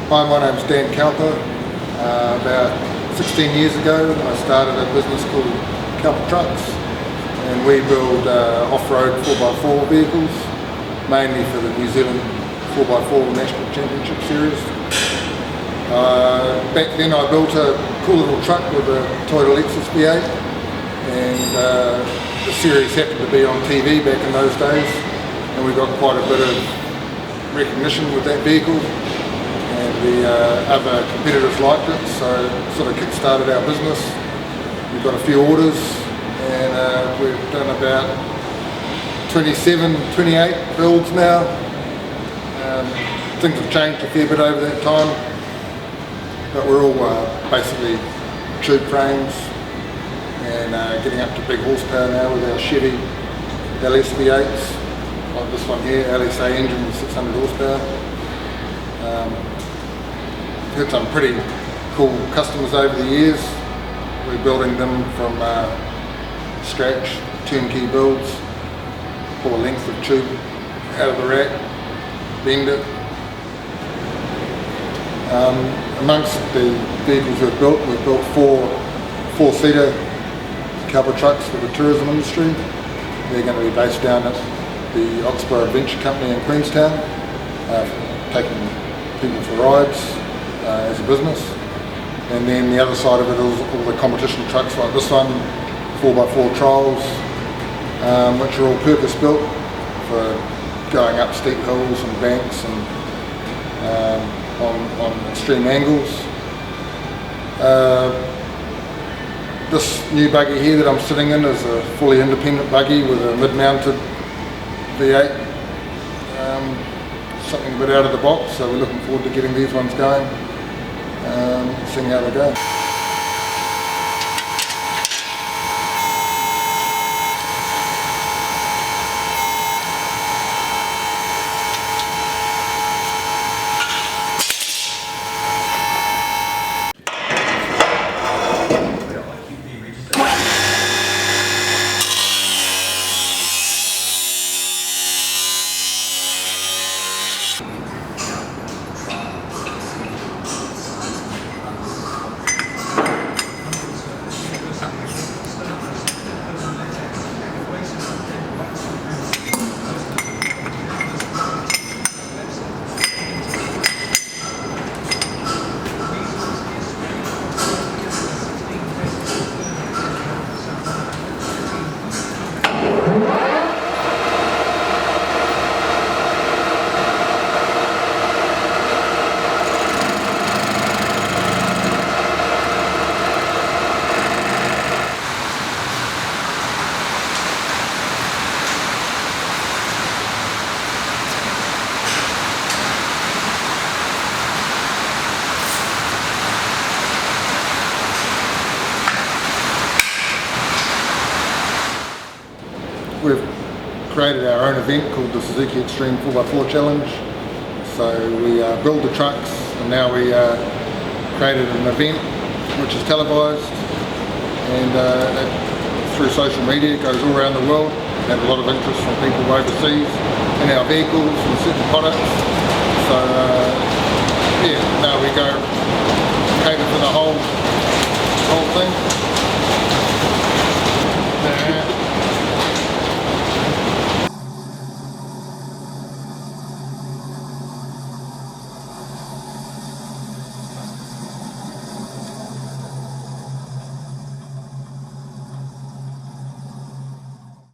Hi, my name's Dan Cowper. About 16 years ago I started a business called Cowper Trucks, and we build off-road 4x4 vehicles, mainly for the New Zealand 4x4 National Championship Series. Back then I built a cool little truck with a Toyota Lexus V8, and the series happened to be on TV back in those days, and we got quite a bit of recognition with that vehicle. And the other competitors liked it, so it sort of kick-started our business. We've got a few orders, and we've done about 27, 28 builds now. Things have changed a fair bit over that time, but we're all basically tube frames and getting up to big horsepower now with our Chevy LS V8s, like this one here, LSA engine with 600 horsepower. We've had some pretty cool customers over the years. We're building them from scratch, turnkey builds, pull a length of tube out of the rack, bend it. Amongst the vehicles we've built four-seater Cowper Trucks for the tourism industry. They're going to be based down at the Oxbow Adventure Company in Queenstown, taking people for rides as a business. And then the other side of it is all the competition trucks like this one, 4x4 trials, which are all purpose built for going up steep hills and banks and on extreme angles. This new buggy here that I'm sitting in is a fully independent buggy with a mid-mounted V8. Something a bit out of the box, so we're looking forward to getting these ones going, seeing how they go. We've created our own event called the Suzuki Extreme 4x4 Challenge. So we build the trucks, and now we created an event which is televised, and through social media it goes all around the world. We have a lot of interest from people overseas in our vehicles and certain products. So yeah, now we go cater for the whole thing.